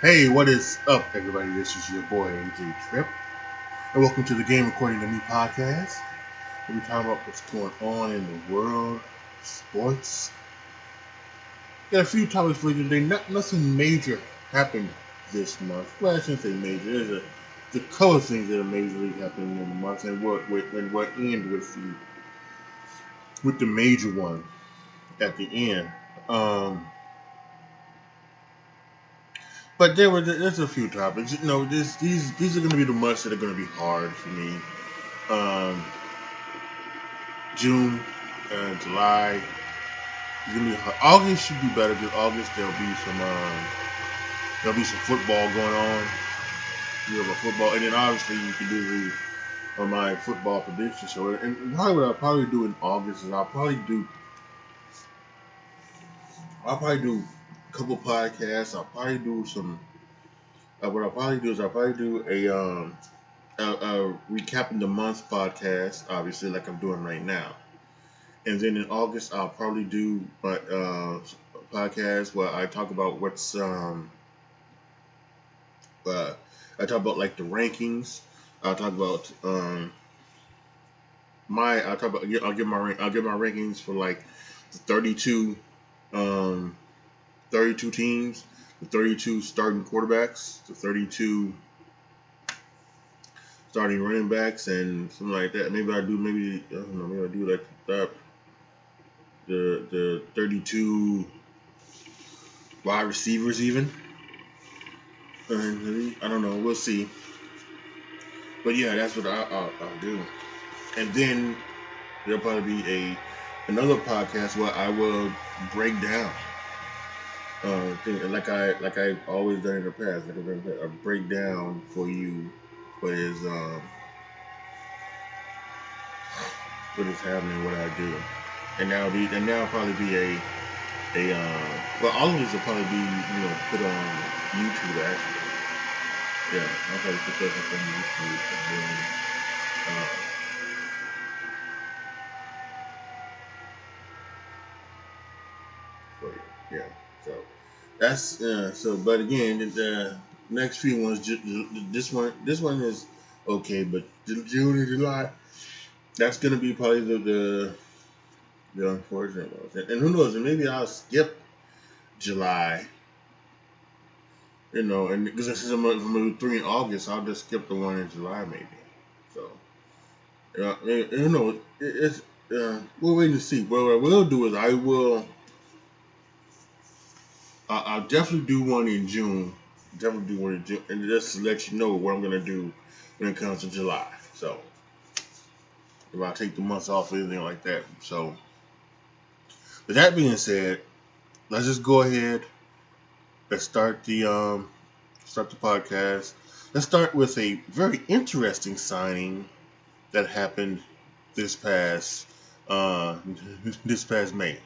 Hey, what is up, everybody? This is your boy AJTRIP, and welcome to the Game According to Me podcast, where we talk about what's going on in the world of sports. Got a few topics for you today. Nothing major happened this month. Well, I shouldn't say major. There's a couple of things that are majorly happening in the month, and we'll end with the major one at the end. But there's a few topics. These are going to be the months that are going to be hard for me. June, July. It's gonna be hard. August should be better because August there'll be some football going on. You have a football, and then obviously you can do my football prediction show. And probably what I'll probably do in August is I'll probably do a couple podcasts. I'll probably do some. What I'll probably do is I'll probably do a recapping the month podcast, obviously like I'm doing right now. And then in August, I'll probably do a podcast where I talk about I talk about like the rankings. I'll talk about I'll give my rankings for like the 32 teams, the 32 starting quarterbacks, the 32 starting running backs, and something like that. Maybe I do like the 32 wide receivers even. And I don't know. We'll see. But yeah, that's what I'll do. And then there'll probably be another podcast where I will break down like I've always done in the past. Like a breakdown for you what is happening, what I do. And that'll probably be well, all of these will probably be put on YouTube actually. Yeah, I'll probably put those up on YouTube for you. Yeah, so that's But again, the next few ones, this one is okay, but June and July, that's gonna be probably the unfortunate ones. And who knows? And maybe I'll skip July. And because since I'm going to do 3 in August, I'll just skip the one in July maybe. So, it's we'll wait and see. What I will do is I'll definitely do one in June. And just to let you know what I'm gonna do when it comes to July. So, if I take the months off or anything like that. So, with that being said, let's just go ahead. Let's start the podcast. Let's start with a very interesting signing that happened this past May.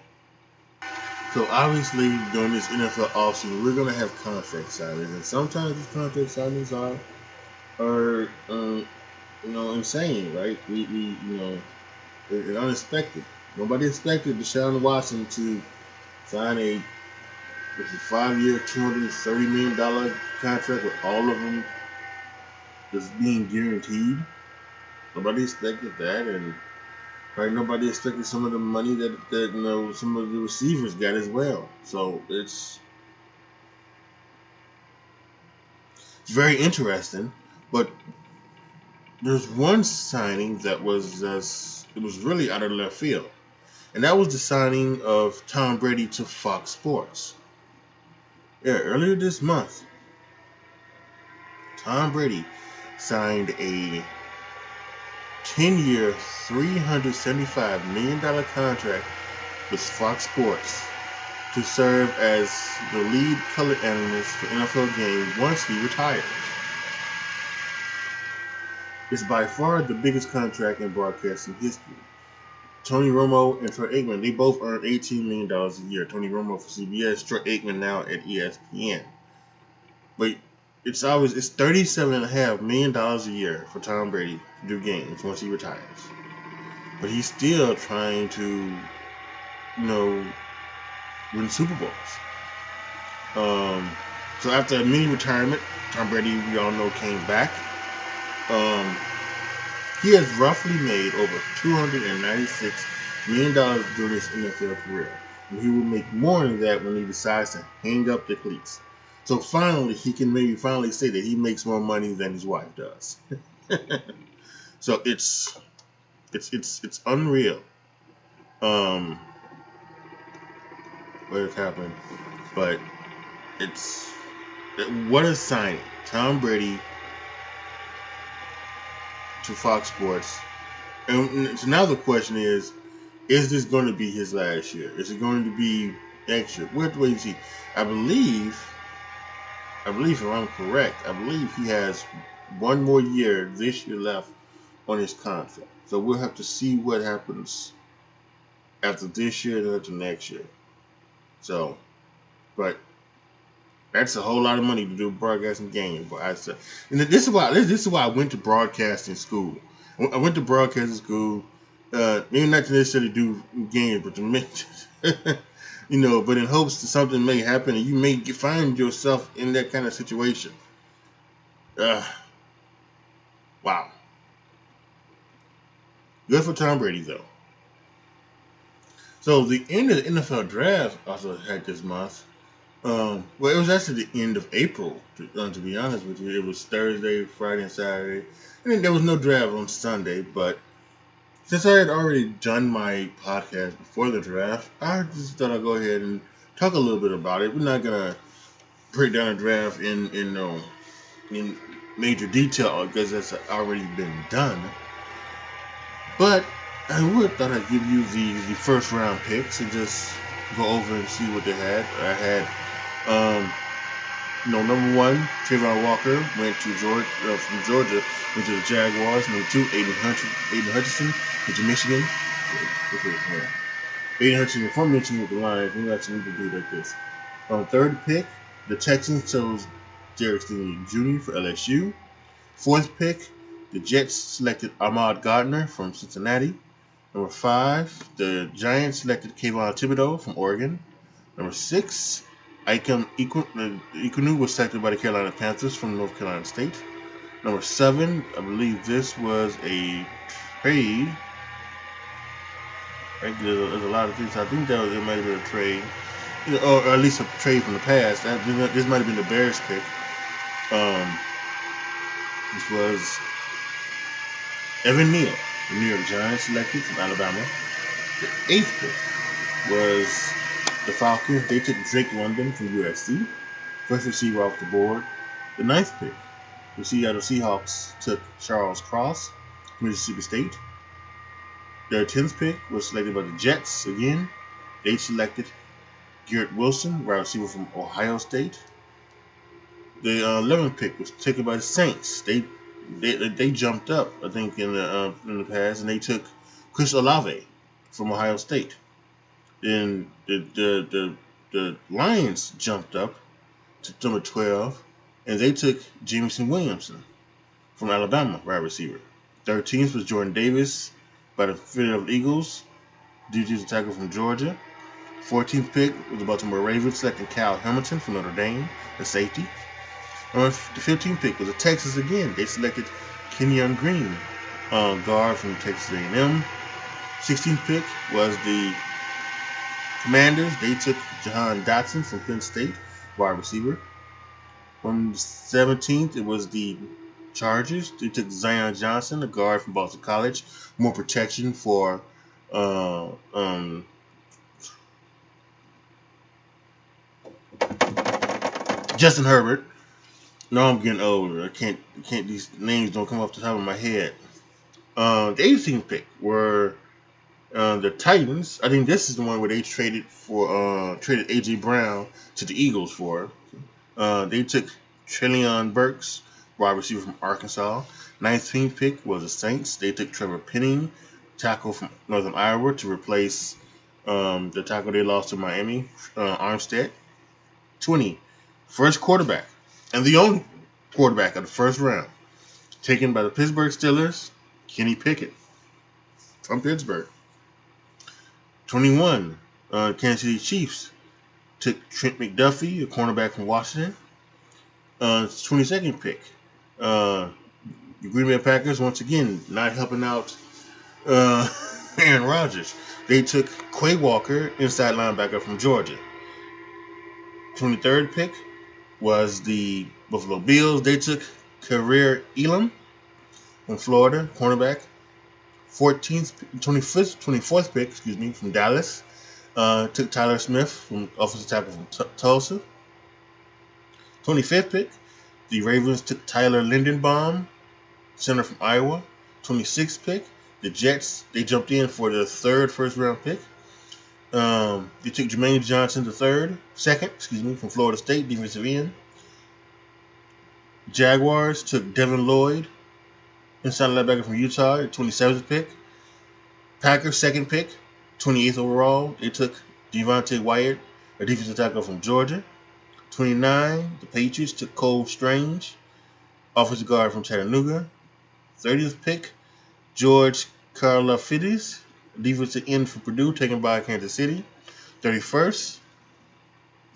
So obviously during this NFL offseason, we're gonna have contract signings, and sometimes these contract signings are insane, right? They're unexpected. Nobody expected Deshaun Watson to sign a 5-year, $230 million contract with all of them just being guaranteed. Nobody expected that, and nobody expected some of the money that some of the receivers got as well. So it's very interesting. But there's one signing that was really out of left field, and that was the signing of Tom Brady to Fox Sports. Yeah, earlier this month, Tom Brady signed a 10-year, $375 million contract with Fox Sports to serve as the lead color analyst for NFL games once he retires. It's by far the biggest contract in broadcasting history. Tony Romo and Troy Aikman, they both earn $18 million a year. Tony Romo for CBS, Troy Aikman now at ESPN. But it's $37.5 million a year for Tom Brady to do games once he retires. But he's still trying to, win Super Bowls. So after a mini retirement, Tom Brady, we all know, came back. Um, he has roughly made over $296 million during his NFL career. And he will make more than that when he decides to hang up the cleats. So finally, he can maybe finally say that he makes more money than his wife does. So it's unreal. What has happened, but it's what a signing. Tom Brady to Fox Sports. And so now the question is this going to be his last year? Is it going to be next year? We'll have to wait and see. I believe if I'm correct, I believe he has one more year this year left on his contract. So we'll have to see what happens after this year and after next year. So, but that's a whole lot of money to do broadcasting games. But I said, and this is why I went to broadcasting school. I went to broadcasting school, maybe not to necessarily do games, but to make, but in hopes that something may happen and you may find yourself in that kind of situation. Wow. Good for Tom Brady, though. So the end of the NFL draft also had this month. Well, it was actually the end of April, to be honest with you. It was Thursday, Friday, and Saturday. And then there was no draft on Sunday, but since I had already done my podcast before the draft, I just thought I'd go ahead and talk a little bit about it. We're not going to break down the draft in major detail because that's already been done. But I thought I'd give you the first round picks and just go over and see what they had. I had number one, Trayvon Walker went to from Georgia, went to the Jaguars. Number two, Aiden Hutchinson went to Michigan. Aiden Hutchinson from Michigan with the Lions. We actually need to do like this. Third pick, the Texans chose Derek Stingley Jr. for LSU. Fourth pick, the Jets selected Ahmad Gardner from Cincinnati. Number 5, the Giants selected Kayvon Thibodeau from Oregon. Number 6, Ikunu was selected by the Carolina Panthers from North Carolina State. Number 7, I believe this was a trade. There's a lot of things. I think it might have been a trade, or at least a trade from the past. This might have been the Bears pick. This was Evan Neal. The New York Giants selected from Alabama. The 8th pick was the Falcons. They took Drake London from USC. First receiver off the board. The 9th pick, the Seattle Seahawks took Charles Cross from Mississippi State. Their 10th pick was selected by the Jets again. They selected Garrett Wilson, wide receiver from Ohio State. The 11th pick was taken by the Saints. They jumped up, I think, in the past, and they took Chris Olave from Ohio State. Then the Lions jumped up to number 12, and they took Jameson Williamson from Alabama, wide receiver. 13th was Jordan Davis by the Philadelphia Eagles, defensive tackle from Georgia. 14th pick was the Baltimore Ravens selecting Kyle Hamilton from Notre Dame, the safety. The 15th pick was the Texans again. They selected Kenyon Green, guard from Texas A&M. 16th pick was the Commanders. They took Jahan Dotson from Penn State, wide receiver. On the 17th, it was the Chargers. They took Zion Johnson, a guard from Boston College. More protection for Justin Herbert. No, I'm getting older. I can't. These names don't come off the top of my head. The 18th pick were the Titans. I think this is the one where they traded AJ Brown to the Eagles for. They took Treylon Burks, wide receiver from Arkansas. 19th pick was the Saints. They took Trevor Penning, tackle from Northern Iowa, to replace the tackle they lost to Miami, Armstead. 20, first quarterback, and the only quarterback of the first round, taken by the Pittsburgh Steelers, Kenny Pickett from Pittsburgh. 21, Kansas City Chiefs took Trent McDuffie, a cornerback from Washington. 22nd pick. The Green Bay Packers, once again, not helping out Aaron Rodgers. They took Quay Walker, inside linebacker from Georgia. 23rd pick was the Buffalo Bills. They took Khalil Elam from Florida, cornerback. 24th pick, from Dallas. Took Tyler Smith from offensive tackle from Tulsa. 25th pick, the Ravens took Tyler Lindenbaum, center from Iowa. 26th pick, the Jets, they jumped in for the third first-round pick. They took Jermaine Johnson second, from Florida State, defensive end. Jaguars took Devin Lloyd, inside linebacker from Utah, the 27th pick. Packers, second pick, 28th overall. They took Devontae Wyatt, a defensive tackle from Georgia. 29, the Patriots took Cole Strange, offensive guard from Chattanooga. 30th pick, George Karlaftis, defensive end from Purdue, taken by Kansas City. 31st,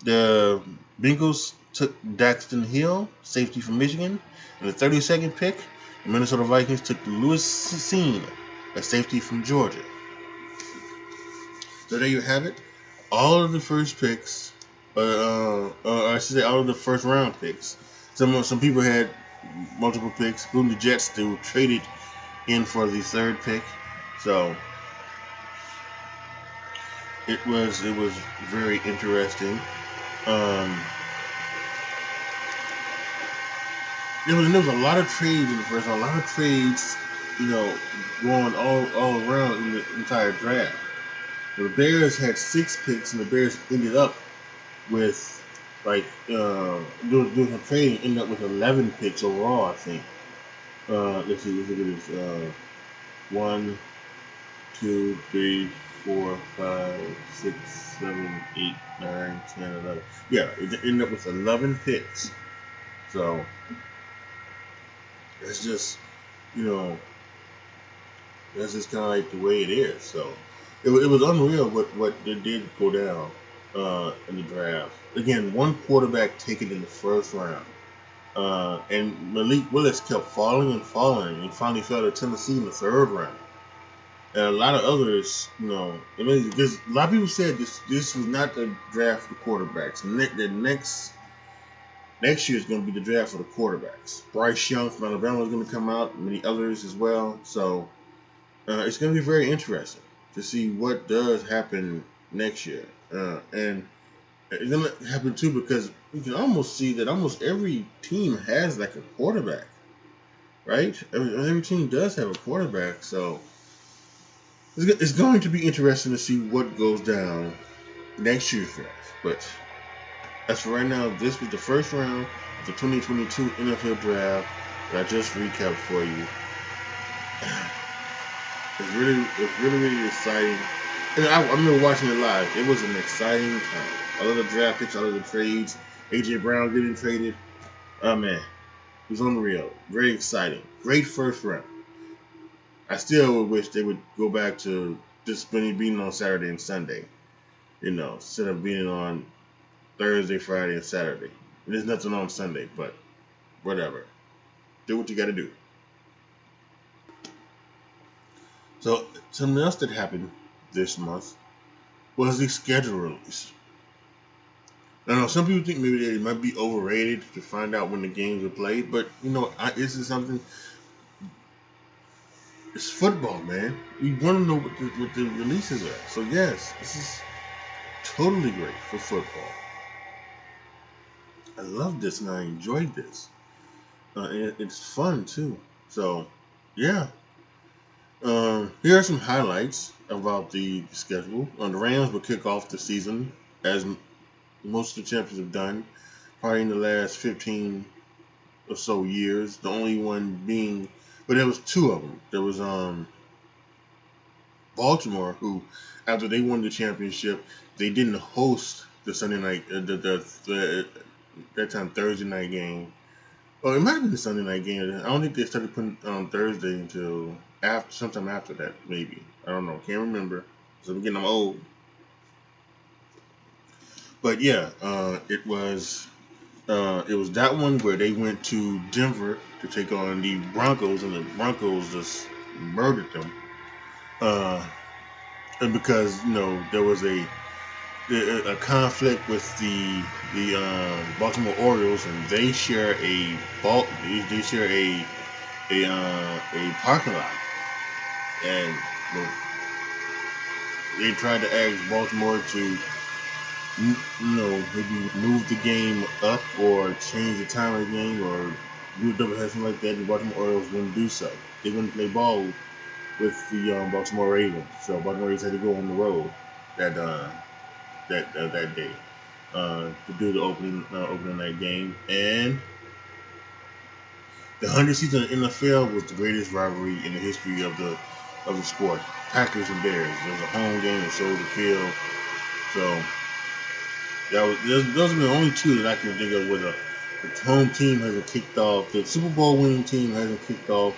the Bengals took Daxton Hill, safety from Michigan. And the 32nd pick, the Minnesota Vikings took Louis Cine, a safety from Georgia. So there you have it. All of the first picks, I should say all of the first round picks. Some people had multiple picks, including the Jets. They were traded in for the third pick. So it was very interesting. There was a lot of trades in the first round, a lot of trades, going all around in the entire draft. The Bears had 6 picks, and the Bears ended up with doing some trading, ended up with 11 picks overall, I think. Let's look at this. 1, 2, 3, 4, 5, 6, 7, 8, 9, 10, 11. Yeah, it ended up with 11 picks. So it's just, that's just kind of like the way it is. So it was unreal what did go down in the draft. Again, one quarterback taken in the first round. And Malik Willis kept falling and finally fell to Tennessee in the third round. And a lot of others, because a lot of people said this was not the draft for the quarterbacks. The next year is going to be the draft for the quarterbacks. Bryce Young from Alabama is going to come out, many others as well. So it's going to be very interesting to see what does happen next year. And it's going to happen too because you can almost see that almost every team has like a quarterback, right? Every team does have a quarterback. So it's going to be interesting to see what goes down next year's draft. But as for right now, this was the first round of the 2022 NFL Draft that I just recapped for you. It's really exciting. And I remember watching it live. It was an exciting time. I love the draft picks, I love the trades. AJ Brown getting traded. Oh man, it was unreal. Very exciting. Great first round. I still would wish they would go back to just being on Saturday and Sunday. Instead of being on Thursday, Friday, and Saturday. And there's nothing on Sunday, but whatever. Do what you got to do. So something else that happened this month was the schedule release. I know some people think maybe they might be overrated to find out when the games are played, but this is something. It's football, man. You want to know what the releases are. So yes, this is totally great for football. I love this and I enjoyed this. And it's fun too. So yeah. Here are some highlights about the schedule. The Rams will kick off the season as most of the champions have done, probably in the last 15 or so years. The only one being, but there was 2 of them. There was Baltimore, who after they won the championship, they didn't host the Sunday night, that time Thursday night game. Oh, it might have been the Sunday night game. I don't think they started putting on Thursday until sometime after that, maybe. I don't know. Can't remember. So I'm old. But yeah, it was It was that one where they went to Denver to take on the Broncos, and the Broncos just murdered them. And because there was a conflict with the Baltimore Orioles, and they share they share a parking lot, and they tried to ask Baltimore to maybe move the game up or change the time of the game or do a doubleheader, something like that. The Baltimore Orioles wouldn't do so. They wouldn't play ball with the Baltimore Ravens. So Baltimore Ravens had to go on the road that day to do the opening night game. And the 100th season of the NFL was the greatest rivalry in the history of the sport. Packers and Bears. There was a home game at Soldier Field. So those are the only two that I can think of where the home team hasn't kicked off. The Super Bowl winning team hasn't kicked off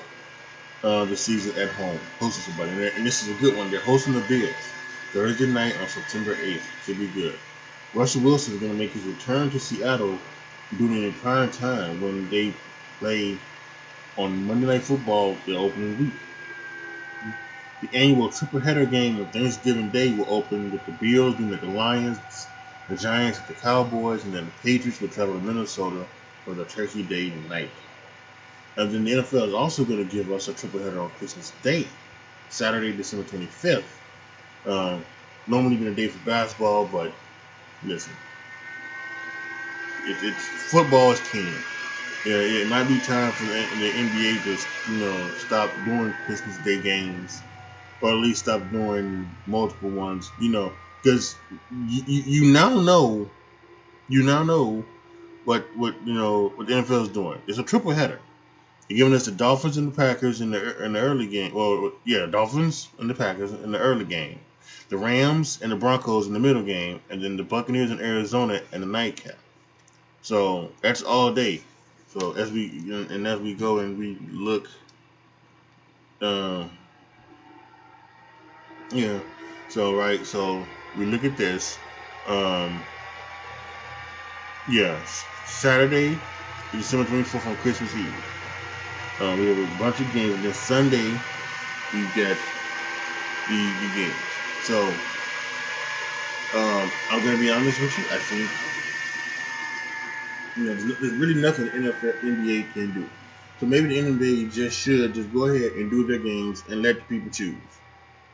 the season at home, hosting somebody. And this is a good one. They're hosting the Bills Thursday night on September 8th. Should be good. Russell Wilson is going to make his return to Seattle during a prime time when they play on Monday Night Football the opening week. The annual triple header game on Thanksgiving Day will open with the Bills being at the Lions, the Giants at the Cowboys, and then the Patriots will travel to Minnesota for the Turkey Day night. And then the NFL is also going to give us a triple header on Christmas Day, Saturday, December 25th. Normally been a day for basketball, but listen, it's football is king. Yeah, it might be time for the NBA to stop doing Christmas Day games, or at least stop doing multiple ones. Because you now know what the NFL is doing. It's a triple header. You're giving us the Dolphins and the Packers in the early game. Well, yeah, Dolphins and the Packers in the early game, the Rams and the Broncos in the middle game, and then the Buccaneers in Arizona in the nightcap. So that's all day. So as we go and we look, yeah. So we look at this. Saturday, December 24th on Christmas Eve. We have a bunch of games, and then Sunday we get the games. So I'm gonna be honest with you. I think there's really nothing the NBA can do. So maybe the NBA should go ahead and do their games and let the people choose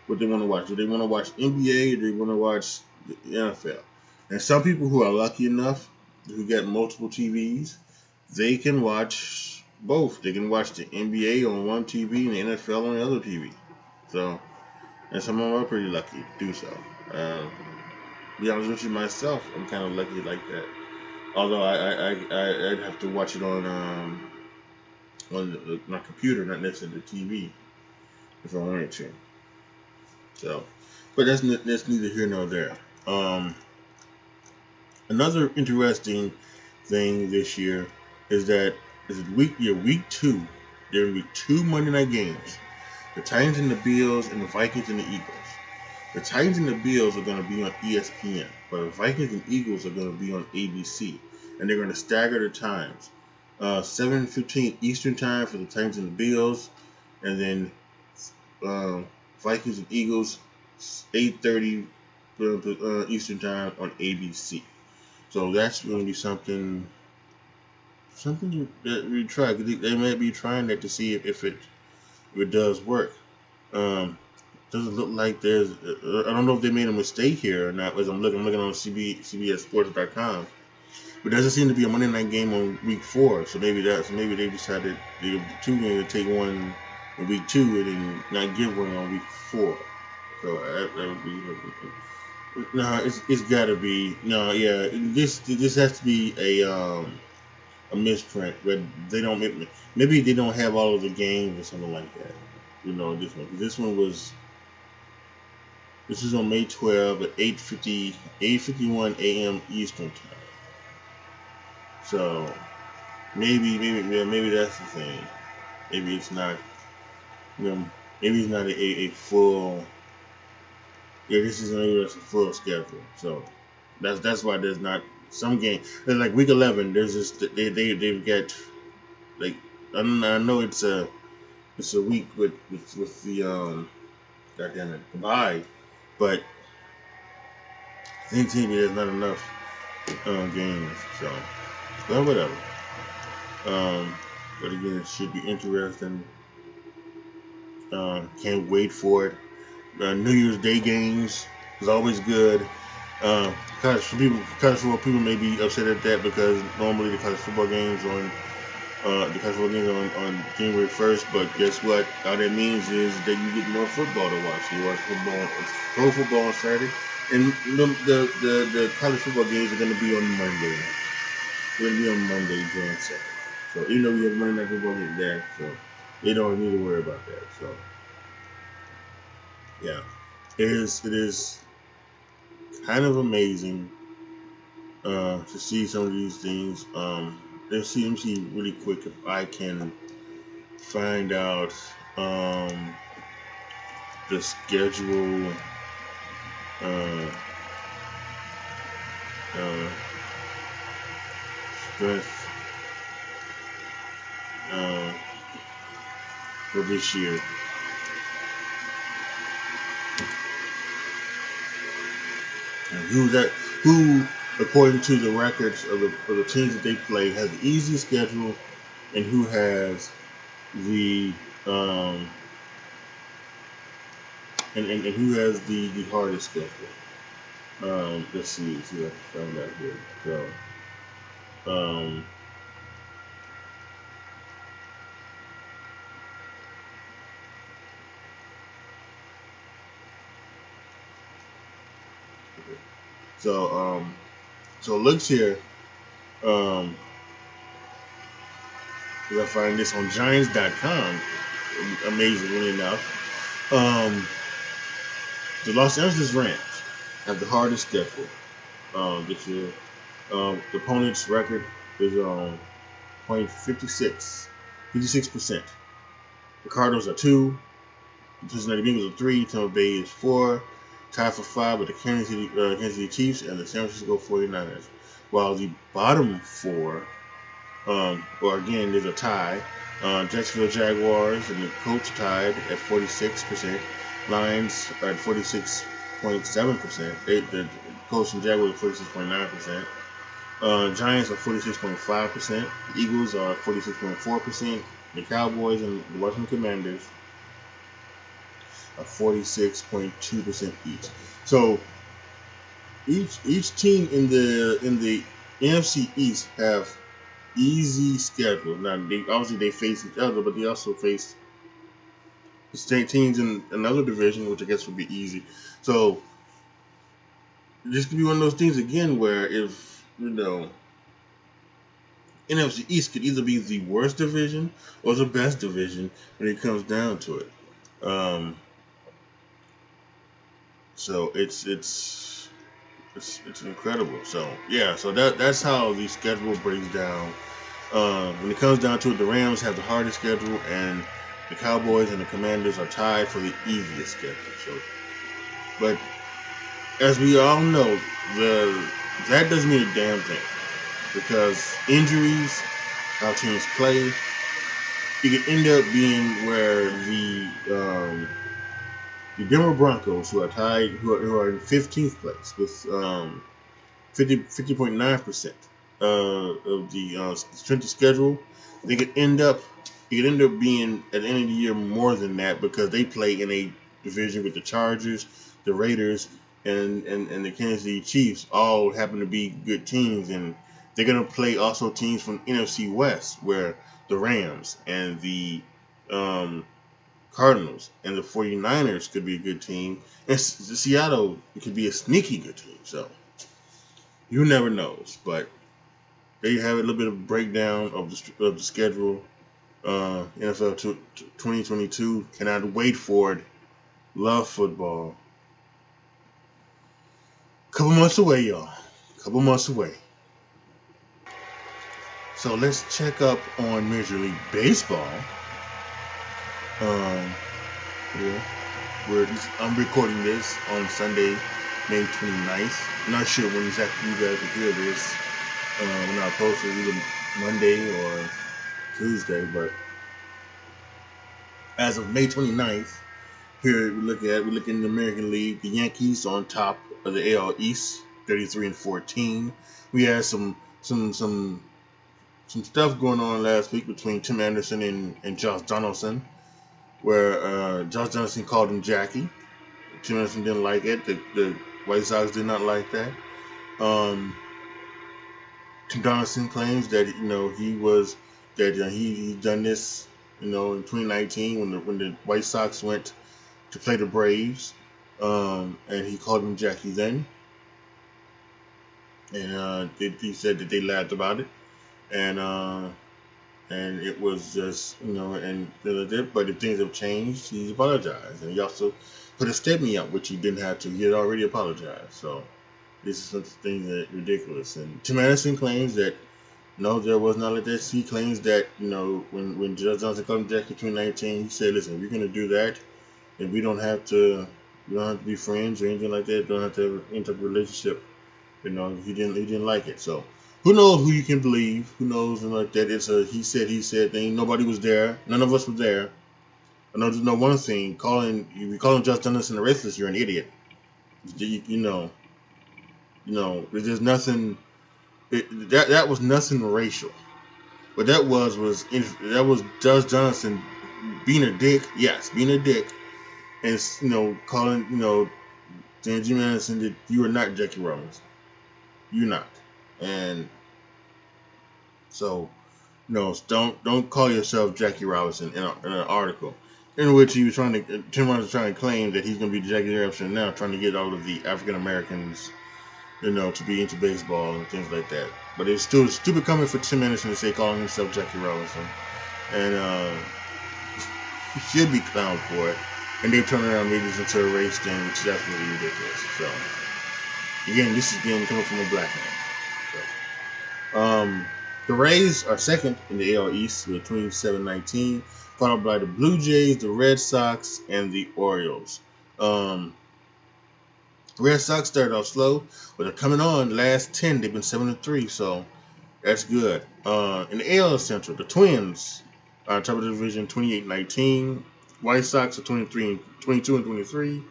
what they want to watch. Do they want to watch NBA or do they want to watch the NFL? And some people who are lucky enough who get multiple TVs, they can watch both. They can watch the NBA on one TV and the NFL on the other TV. So, and some of them are pretty lucky to do so. To be honest with you, myself, I'm kind of lucky like that. Although I'd have to watch it on my computer, not necessarily the TV, if I wanted to. So, but that's neither here nor there. Another interesting thing this year is that week 2. There will be 2 Monday night games: the Titans and the Bills, and the Vikings and the Eagles. The Titans and the Bills are going to be on ESPN, but the Vikings and Eagles are going to be on ABC, and they're going to stagger the times. 7:15 Eastern time for the Titans and the Bills, and then Vikings and Eagles 8:30 Eastern time on ABC. So that's going to be something that we try. They may be trying that to see if it does work. Doesn't look like there's. I don't know if they made a mistake here or not. As I'm looking on CBSSports.com, but there doesn't seem to be a Monday night game on week 4. So maybe they decided the 2 games to take one in week 2 and then not give one on week 4. So that would be. No, it's got to be no. Yeah, this has to be a misprint, but they don't. Maybe they don't have all of the games or something like that. This one was. This is on May 12 at 8:51 a.m. Eastern time. So maybe that's the thing. Maybe it's not. Maybe it's not a full. Yeah, this is maybe that's a full schedule. So that's why there's not Some game, like week 11. There's this. They've got like I know it's a week with the goddamn it bye, but I think there's not enough games. So, well, whatever. But again, it should be interesting. Can't wait for it. New Year's Day games is always good. College football people may be upset at that because normally the college football games on January 1st, but guess what? All that means is that you get more football to watch. You watch pro football on Saturday, and the college football games are going to be on Monday. They're going to be on Monday during Saturday. So even though we have Monday Night Football get there, so they don't need to worry about that. So yeah, it is kind of amazing to see some of these things. Let's see really quick if I can find out the schedule. Strength for this year. And who, according to the records of the teams that they play, has the easiest schedule, and who has the and who has the hardest schedule. Let's see if I can find out here. So it looks here. I find this on Giants.com. Amazingly enough, the Los Angeles Rams have the hardest schedule this year. The opponent's record is 56%. The Cardinals are 2. The Cincinnati Bengals are 3. Tampa Bay is 4. Tied for 5 with the Kansas City Chiefs and the San Francisco 49ers. While the bottom 4, again, there's a tie. Jacksonville Jaguars and the Colts tied at 46%. Lions are at 46.7%. The Colts and Jaguars are 46.9%. Giants are 46.5%. The Eagles are 46.4%. The Cowboys and the Washington Commanders are 46.2% each. So each team in the NFC East have easy schedule. Now they face each other, but they also face the state teams in another division, which I guess would be easy. So this could be one of those things again where if NFC East could either be the worst division or the best division when it comes down to it. So it's incredible. So yeah, so that's how the schedule breaks down. When it comes down to it, the Rams have the hardest schedule, and the Cowboys and the Commanders are tied for the easiest schedule. So, but as we all know, that doesn't mean a damn thing, because injuries, how teams play, it could end up being where the Denver Broncos, who are tied, who are in 15th place with 50.9% of the strength of schedule, it could end up being at the end of the year more than that, because they play in a division with the Chargers, the Raiders, and the Kansas City Chiefs. All happen to be good teams, and they're gonna play also teams from NFC West, where the Rams and the Cardinals and the 49ers could be a good team, and Seattle could be a sneaky good team. So you never knows. But there you have it, a little bit of breakdown of the schedule. NFL 2022. Cannot wait for it. Love football. Couple months away, y'all. Couple months away. So let's check up on Major League Baseball. I'm recording this on Sunday, May 29th. I'm not sure when exactly you guys will hear this. When I post it, either Monday or Tuesday, but as of May 29th, here we look in the American League. The Yankees on top of the AL East, 33-14. We had some stuff going on last week between Tim Anderson and Josh Donaldson, where Josh Donaldson called him Jackie. Tim Anderson didn't like it. The White Sox did not like that. Tim Donaldson claims that he done this in 2019 when the White Sox went to play the Braves, and he called him Jackie then, and he said that they laughed about it, and it was just but if things have changed, he's apologized, and he also put a statement out, which he didn't have to. He had already apologized, so this is something that ridiculous. And Tim Anderson claims that no, there was not like this. He claims that when Judge Johnson called him Jackie 2019, he said, "Listen, we're gonna do that, and we don't have to be friends or anything like that. We don't have to have any type of relationship." He didn't like it. So who knows who you can believe? Who knows like that? It's a he said thing. Nobody was there. None of us were there. I know there's no one thing. If you calling Judge Johnson a racist, you're an idiot. There's nothing. That was nothing racial. What that was Judge Johnson being a dick. Yes, being a dick, and calling Jim Anderson that you are not Jackie Robinson. You're not, and so don't call yourself Jackie Robinson in an article in which Tim Robinson was trying to claim that he's going to be Jackie Robinson now, trying to get all of the African Americans to be into baseball and things like that. But it's still stupid coming for Tim Anderson to say calling himself Jackie Robinson, and he should be clowned for it. And they turn around and made this into a race thing, which is absolutely ridiculous. So again, this is coming from a black man. So, the Rays are second in the AL East with 27-19, followed by the Blue Jays, the Red Sox, and the Orioles. Red Sox started off slow, but they're coming on. The last 10, they've been 7-3, so that's good. In the AL Central, the Twins are on top of the division, 28-19. White Sox are 22-23,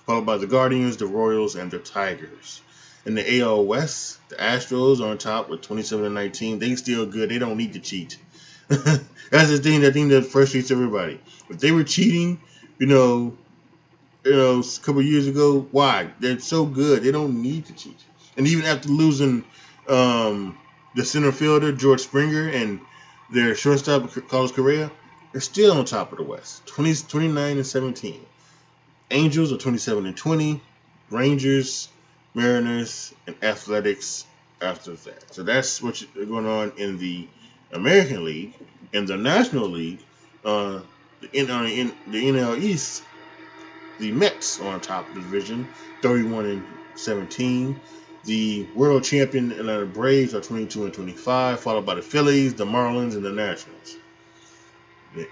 followed by the Guardians, the Royals, and the Tigers. In the AL West, the Astros are on top with 27-19. They still good. They don't need to cheat. That's the thing that frustrates everybody. If they were cheating, a couple of years ago, why? They're so good. They don't need to cheat. And even after losing the center fielder, George Springer, and their shortstop, Carlos Correa, they're still on top of the West, 29-17. Angels are 27-20. Rangers, Mariners, and Athletics after that. So that's what's going on in the American League. In the National League, in the NL East, the Mets are on top of the division, 31-17. The world champion Atlanta Braves are 22-25, followed by the Phillies, the Marlins, and the Nationals.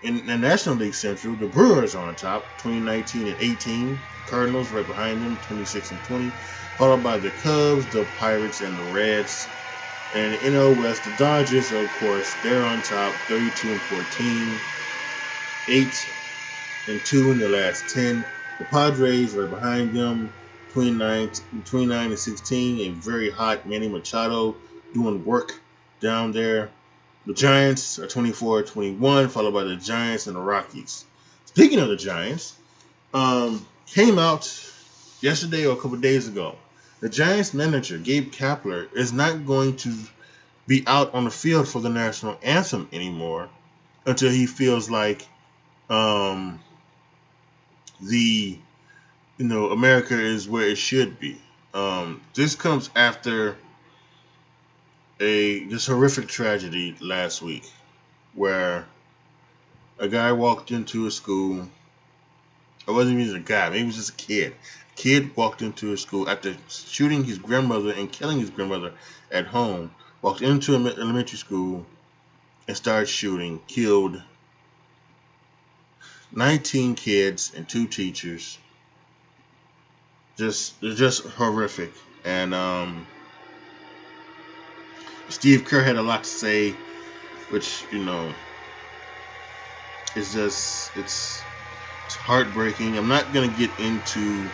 In the National League Central, the Brewers are on top, 20-18. Cardinals right behind them, 26-20, followed by the Cubs, the Pirates, and the Reds. And in the NL West, the Dodgers, of course, they're on top, 32-14, 8-2 in the last 10. The Padres right behind them, 29-16. A very hot Manny Machado doing work down there. The Giants are 24-21, followed by the Giants and the Rockies. Speaking of the Giants, came out yesterday or a couple of days ago. The Giants manager, Gabe Kapler, is not going to be out on the field for the national anthem anymore until he feels like America is where it should be. This comes after this horrific tragedy last week where a guy walked into a school. It wasn't even a guy, maybe it was just a kid. A kid walked into a school after shooting his grandmother and killing his grandmother at home. Walked into an elementary school and started shooting. Killed 19 kids and 2 teachers. just horrific. And Steve Kerr had a lot to say, which it's heartbreaking. I'm not gonna get into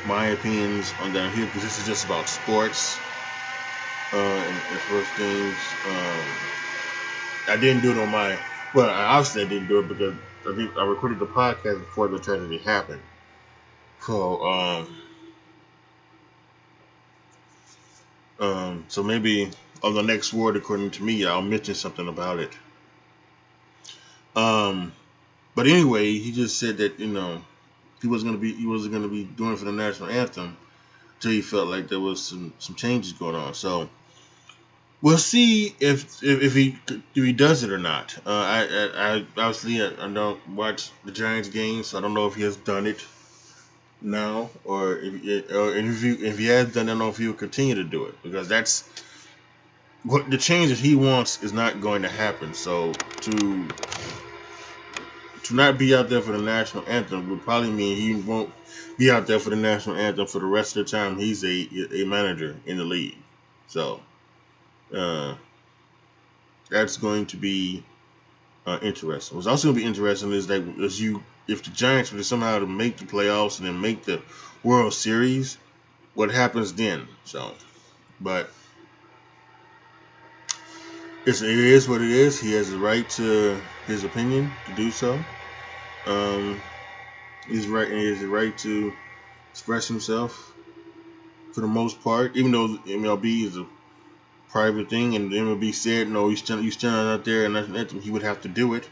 my opinions on down here because this is just about sports and first things. I didn't do it on my. Well, obviously I didn't do it because I recorded the podcast before the tragedy happened. So so maybe on the next word, according to me, I'll mention something about it. But anyway, he just said that he wasn't gonna be doing it for the national anthem until he felt like there was some changes going on. So we'll see if he does it or not. I obviously I don't watch the Giants games, so I don't know if he has done it now or if he has done it, I don't know if he will continue to do it because that's what the change that he wants is not going to happen. So to not be out there for the national anthem would probably mean he won't be out there for the national anthem for the rest of the time he's a manager in the league. So that's going to be interesting. What's also going to be interesting is that if the Giants were to somehow to make the playoffs and then make the World Series, what happens then? So, but it is what it is. He has the right to his opinion to do so. He's right, and he has the right to express himself for the most part. Even though MLB is a private thing, and the MLB said no, he's standing out there, and he would have to do it.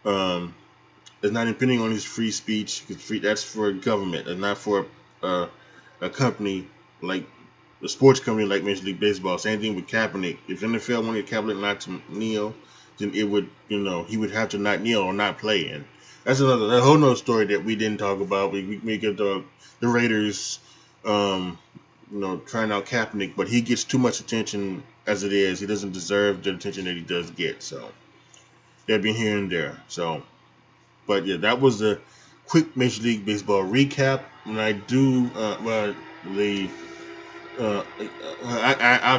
It's not impinging on his free speech. That's for government, and not for a company like a sports company like Major League Baseball. Same thing with Kaepernick. If NFL wanted Kaepernick not to kneel, then it would, he would have to not kneel or not play. And that's a whole nother story that we didn't talk about. We get the Raiders, trying out Kaepernick, but he gets too much attention as it is. He doesn't deserve the attention that he does get. So that'd be here and there. So, but yeah, that was a quick Major League Baseball recap. And I do, I'll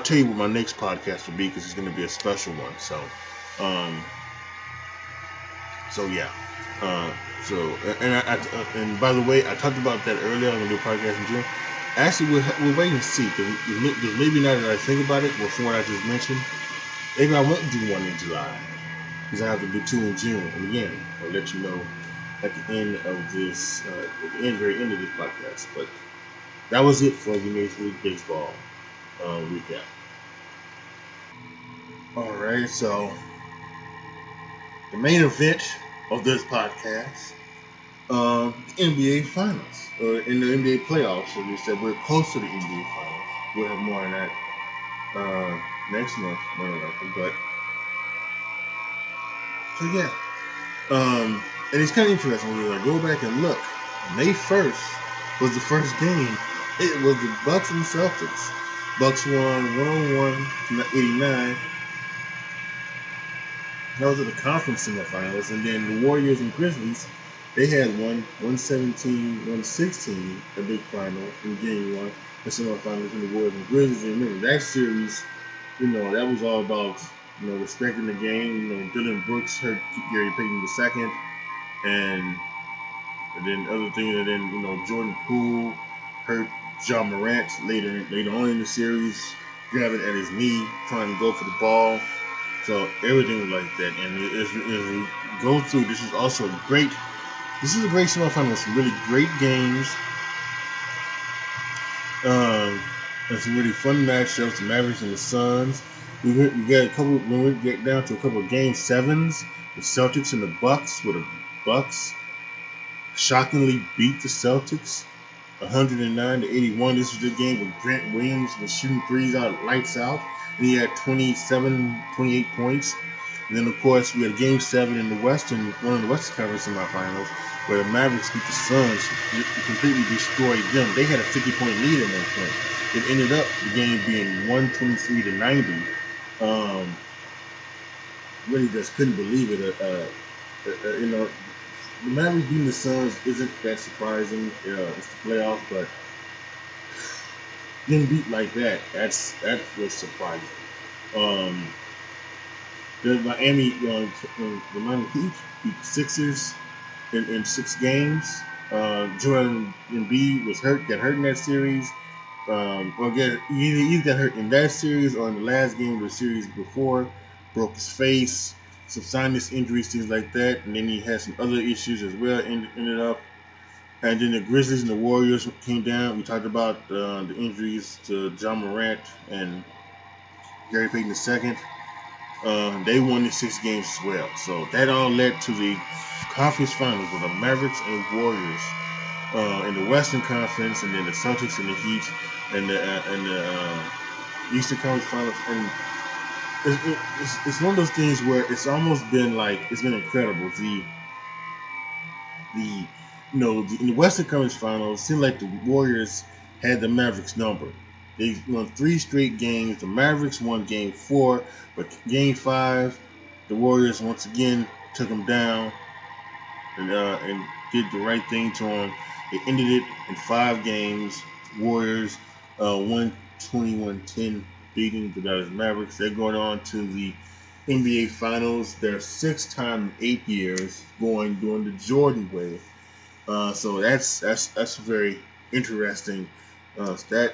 tell you what my next podcast will be because it's going to be a special one. So, yeah. And by the way, I talked about that earlier. I'm going to do a podcast in June. Actually, we'll wait and see because maybe now that I think about it, from what I just mentioned, maybe I won't do one in July because I have to do 2 in June. And again, I'll let you know at the end of this, very end of this podcast. But that was it for the Major League Baseball recap. All right, so the main event of this podcast, NBA Finals, or in the NBA playoffs. So we said we're close to the NBA Finals. We'll have more on that next month, more than likely. But so yeah, and it's kind of interesting when I go back and look. May 1st was the first game. It was the Bucks and Celtics. Bucks won 101-89. That was at the conference semifinals, and then the Warriors and Grizzlies, they had won 117-116, a big final in Game 1, the semifinals in the Warriors and Grizzlies. And remember that series, that was all about respecting the game. Dylan Brooks hurt Gary Payton II, and then other things, and then Jordan Poole hurt Ja Morant later on in the series, grabbing at his knee, trying to go for the ball. So everything was like that, and as we go through, this is a great semifinal with some really great games, and some really fun matchups. The Mavericks and the Suns. We got a couple. When we get down to a couple of Game 7s, the Celtics and the Bucks, where the Bucks shockingly beat the Celtics 109-81. This was the game where Grant Williams was shooting threes lights out. And he had 28 points. And then, of course, we had Game 7 in one of the Western Conference semifinals, where the Mavericks beat the Suns, completely destroyed them. They had a 50-point lead at one point. It ended up the game being 123-90. Really just couldn't believe it. The Mavericks beating the Suns isn't that surprising. It's the playoffs, but getting beat like that, that was surprising. Um, the Miami Heat beat the Sixers in 6 games. Joel Embiid was hurt, got hurt in that series. Or get either got hurt in that series or in the last game of the series before, broke his face, some sinus injuries, things like that, and then he had some other issues as well. Ended up, and then the Grizzlies and the Warriors came down. We talked about the injuries to John Morant and Gary Payton II. They won the 6 games as well. So that all led to the conference finals with the Mavericks and Warriors in the Western Conference, and then the Celtics and the Heat, and the Eastern Conference Finals. And it's one of those things where it's almost been like it's been incredible. The in the Western Conference Finals, it seemed like the Warriors had the Mavericks number. They won 3 straight games. The Mavericks won Game 4, but Game 5, the Warriors once again took them down and did the right thing to them. They ended it in 5 games. Warriors 121-10, beating the Dallas Mavericks. They're going on to the NBA Finals. They're 6 times in 8 years doing the Jordan way. So that's very interesting. That,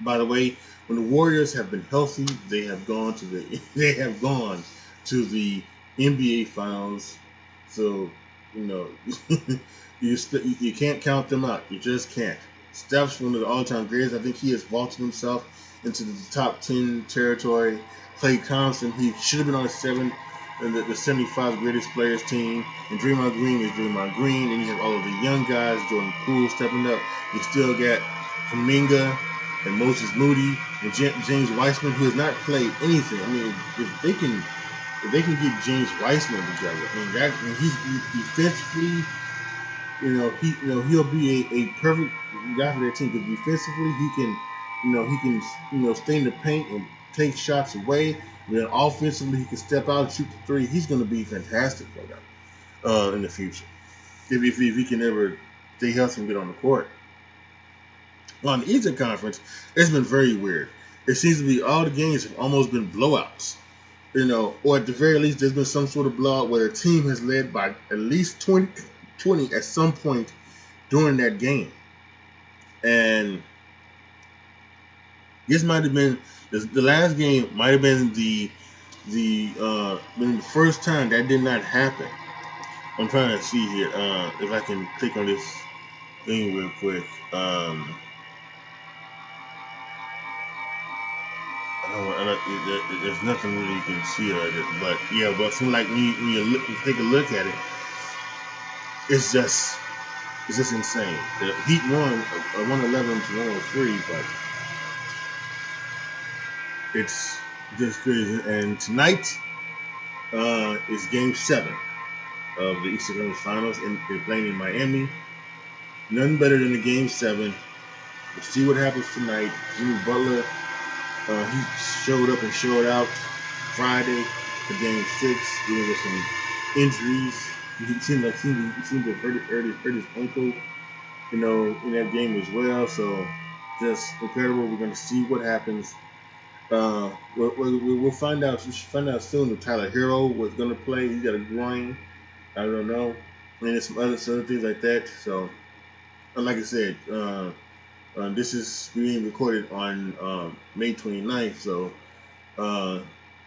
by the way, when the Warriors have been healthy, they have gone to the NBA Finals. So you can't count them out. You just can't. Steph's one of the all-time greatest. I think he has vaulted himself into the top 10 territory. Klay Thompson, he should have been on the 75 greatest players team. And Draymond Green is Draymond Green. And you have all of the young guys, Jordan Poole stepping up. You still got Kuminga and Moses Moody and James Wiseman, who has not played anything. I mean, if they can get James Wiseman together, he's defensively, he'll be a perfect guy for that team, because defensively he can stay in the paint and take shots away. And then offensively he can step out and shoot the three. He's going to be fantastic for them in the future if he can ever stay healthy and get on the court. Well, in the Eastern Conference, it's been very weird. It seems to be all the games have almost been blowouts. Or at the very least, there's been some sort of blowout where the team has led by at least 20 at some point during that game. And this might have been the last game. Might have been the first time that did not happen. I'm trying to see here if I can click on this thing real quick. There's nothing really you can see of it, but yeah. But from like when you take a look at it, it's just insane. The Heat won 111 to 103, but it's just crazy. And tonight is Game 7 of the Eastern Conference Finals, and they're playing in Miami. Nothing better than the Game 7. We'll see what happens tonight. Jimmy Butler. He showed up and showed out Friday for Game 6, dealing with some injuries. He seemed to have hurt his ankle, in that game as well. So just incredible. We're going to see what happens. We'll find out. We should find out soon if Tyler Hero was going to play. He's got a groin. I don't know. And there's some other things like that. So, like I said, this is being recorded on May 29th, so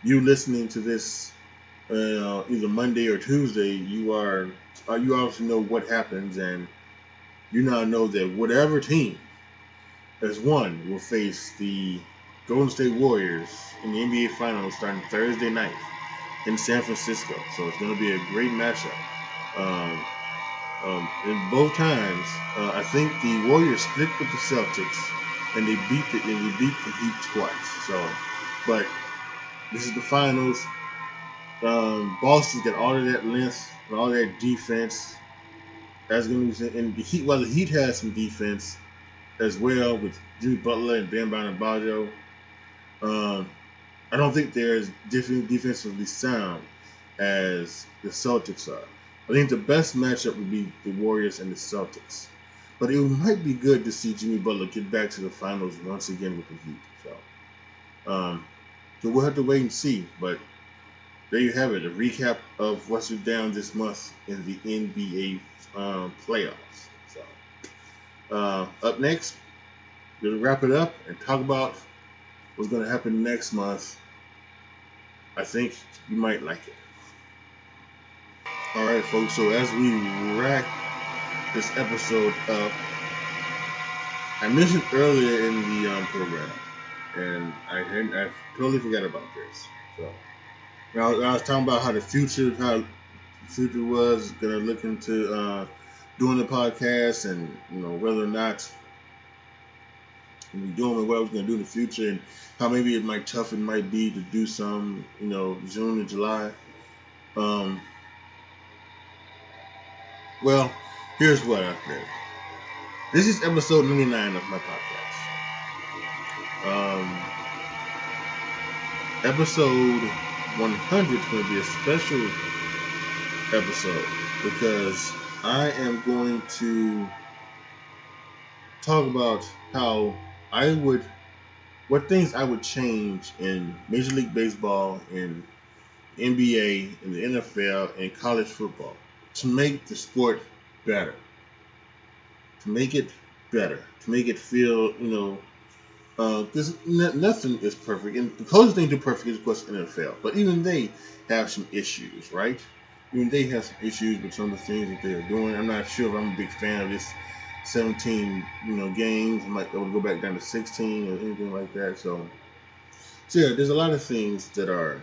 you listening to this either Monday or Tuesday, you obviously know what happens, and you now know that whatever team has won will face the Golden State Warriors in the NBA Finals starting Thursday night in San Francisco. So it's going to be a great matchup. In both times, I think the Warriors split with the Celtics, and they beat the Heat twice. So, but this is the finals. Boston's got all of that length and all that defense. That's going to be, and the Heat. Well, the Heat has some defense as well with Jimmy Butler and Bam Adebayo. I don't think they're as defensively sound as the Celtics are. I think the best matchup would be the Warriors and the Celtics. But it might be good to see Jimmy Butler get back to the finals once again with the Heat. So we'll have to wait and see. But there you have it, a recap of what's down this month in the NBA playoffs. Up next, we'll wrap it up and talk about what's going to happen next month. I think you might like it. All right, folks. So as we wrap this episode up, I mentioned earlier in the program, and I totally forgot about this. So I was talking about how the future was gonna look into doing the podcast, and whether or not we're doing what we're gonna do in the future, and how maybe it might be to do some June and July. Well, here's what I think. This is episode 99 of my podcast. Episode 100 is going to be a special episode because I am going to talk about what things I would change in Major League Baseball, in NBA, in the NFL, and college football to make the sport better. To make it better. To make it feel, because nothing is perfect. And the closest thing to perfect is, of course, NFL. But even they have some issues, right? Even they have some issues with some of the things that they are doing. I'm not sure if I'm a big fan of this 17, games. I might go back down to 16 or anything like that. So yeah, there's a lot of things that are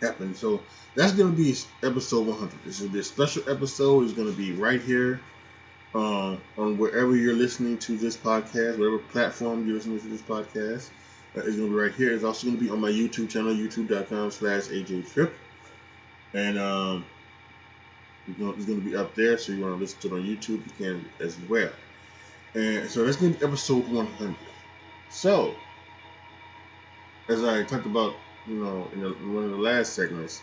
happening. So that's going to be episode 100. This will be a special episode. It's going to be right here on wherever you're listening to this podcast, whatever platform you're listening to this podcast. It's going to be right here. It's also going to be on my YouTube channel, youtube.com/AJTRIP. And it's going to be up there, so you want to listen to it on YouTube, you can as well. And so that's going to be episode 100. So, as I talked about, in one of the last segments,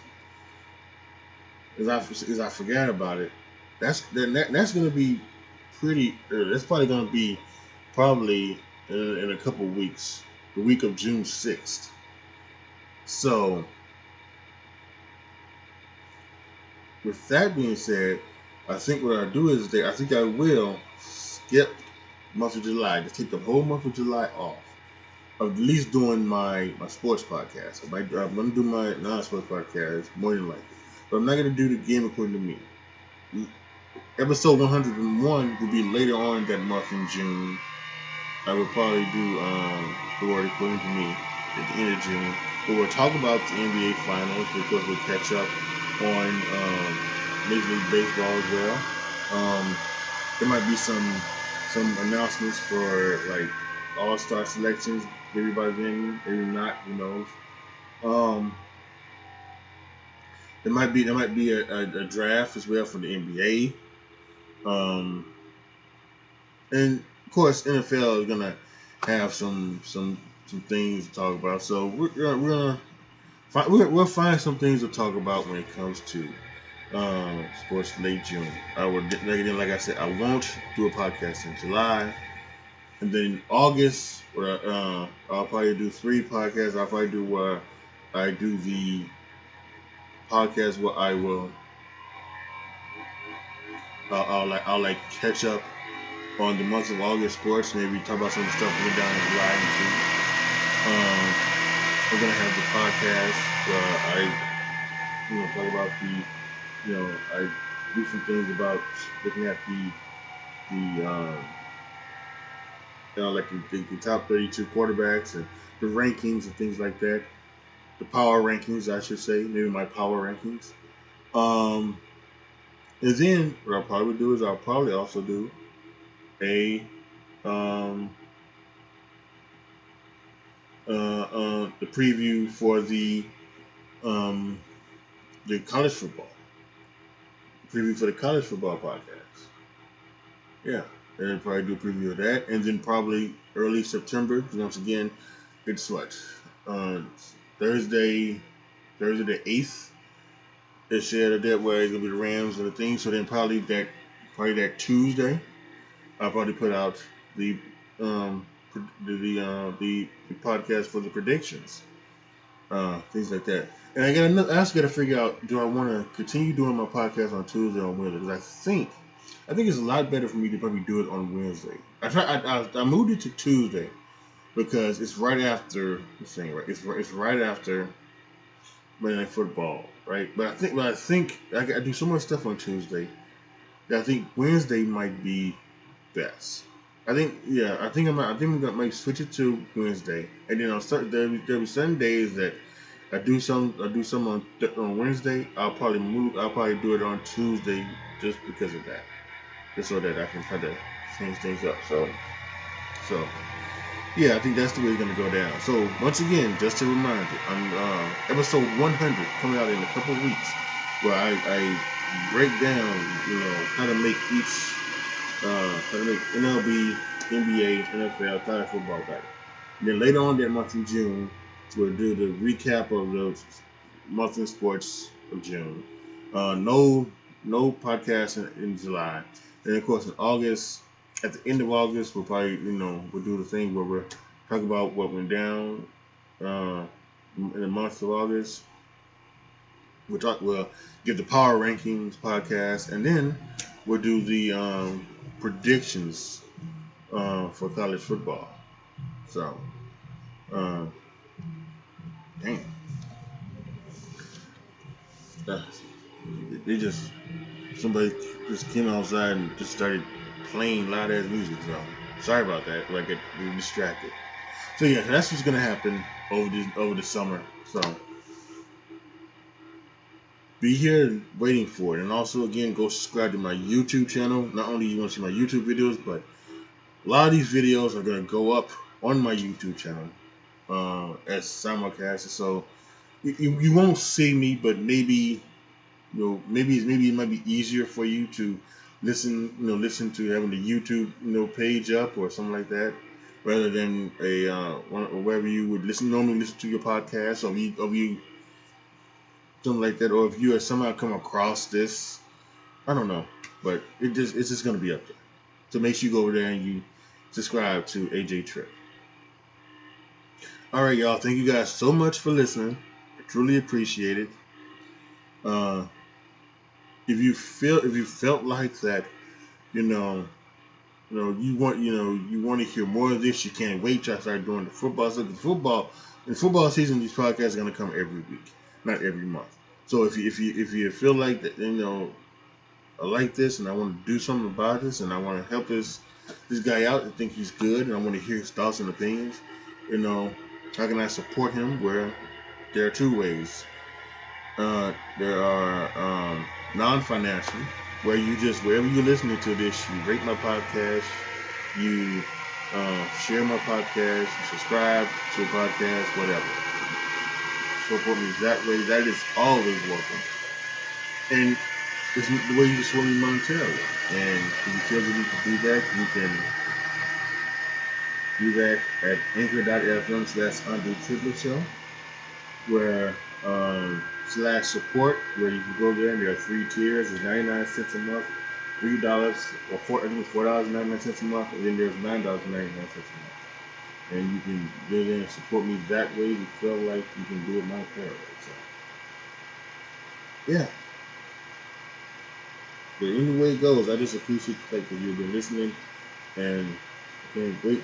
as I forgot about it, that's going to be pretty. That's probably going to be in a couple weeks, the week of June 6th. So, with that being said, I think what I'll do is I think I will skip month of July. Just take the whole month of July off of at least doing my sports podcast. I'm going to do my non-sports podcast more than likely. But I'm not going to do the game according to me. Episode 101 will be later on that month in June. I will probably do the word according to me at the end of June. But we'll talk about the NBA Finals because we'll catch up on Major League Baseball as well. There might be some announcements for like All-Star selections maybe by then, maybe not. Who knows? There might be a draft as well for the NBA. And of course, NFL is gonna have some things to talk about. So we'll find some things to talk about when it comes to sports late June. Like I said, I won't do a podcast in July, and then in August, I'll probably do 3 podcasts. I'll probably do I do the podcast where I will I'll catch up on the month of August sports. Maybe talk about some of the stuff that went down in July and June. We're gonna have the podcast where I talk about I do some things about looking at the top 32 quarterbacks and the rankings and things like that. The power rankings, I should say, maybe my power rankings. And then what I'll probably do is I'll probably also do the preview for the college football. Preview for the college football podcast. Yeah. And I'll probably do a preview of that. And then probably early September, once again, it's Thursday the 8th. It's shared a date where it's gonna be the Rams and the thing. So then probably that Tuesday, I'll probably put out the the podcast for the predictions, things like that. And I also got to figure out, do I want to continue doing my podcast on Tuesday or Wednesday? Because I think it's a lot better for me to probably do it on Wednesday. I moved it to Tuesday because it's right after the thing, right? It's right after Monday Night Football, right? But I think I do so much stuff on Tuesday that I think Wednesday might be best. I think I'm gonna switch it to Wednesday, and then there'll be certain days that I do some on Wednesday. I'll probably do it on Tuesday just because of that, just so that I can try to change things up. So yeah, I think that's the way it's gonna go down. So once again, just a reminder, I'm episode 100 coming out in a couple of weeks, where I break down, how to make how to make MLB, NBA, NFL, college football better. And then later on that month in June, we'll do the recap of the month in sports of June. No podcast in July. And of course in August, at the end of August, we'll probably, we'll do the thing where we'll talk about what went down in the month of August. We'll give the power rankings podcast, and then we'll do the predictions for college football. So, dang, they just somebody just came outside and just started playing loud ass music. So sorry about that. Like, get distracted. So yeah, that's what's gonna happen over the summer. So be here waiting for it. And also, again, go subscribe to my YouTube channel. Not only you want to see my YouTube videos, but a lot of these videos are going to go up on my YouTube channel as simulcast. So you won't see me, but maybe maybe it might be easier for you to listen to having the YouTube page up or something like that, rather than wherever you would normally listen to your podcast, or you something like that, or if you have somehow come across this, I don't know, but it's just gonna be up there. So make sure you go over there and you subscribe to AJTRIP. All right, y'all. Thank you guys so much for listening. I truly appreciate it. If you felt like that, you want to hear more of this, you can't wait till I start doing the football stuff. In football season, these podcasts are gonna come every week, not every month. So if you feel like that, I like this and I want to do something about this and I want to help this guy out. I think he's good and I want to hear his thoughts and opinions. How can I support him? Where there are two ways. There are non-financial, where wherever you're listening to this, you rate my podcast, you share my podcast, you subscribe to the podcast, whatever. Support me that way. That is always welcome. And it's the way you support me monetarily. And if you feel that you can do that, you can do that at anchor.fm/AJTRIP where /support, where you can go there and there are 3 tiers. There's 99 cents a month, $3 or $4.99 a month, and then there's $9.99 a month. And you can go there and support me that way if you feel like you can do it monetarily. So yeah. But any way it goes, I just appreciate the fact that you've been listening, and I can't wait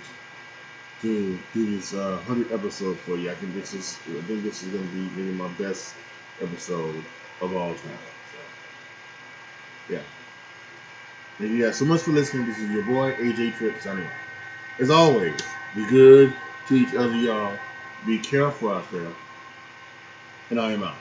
to do this 100th episode for you. I think this is going to be maybe my best episode of all time. So yeah. Thank you guys so much for listening. This is your boy AJTRIP signing off. As always, be good to each other, y'all. Be careful out there. And I am out.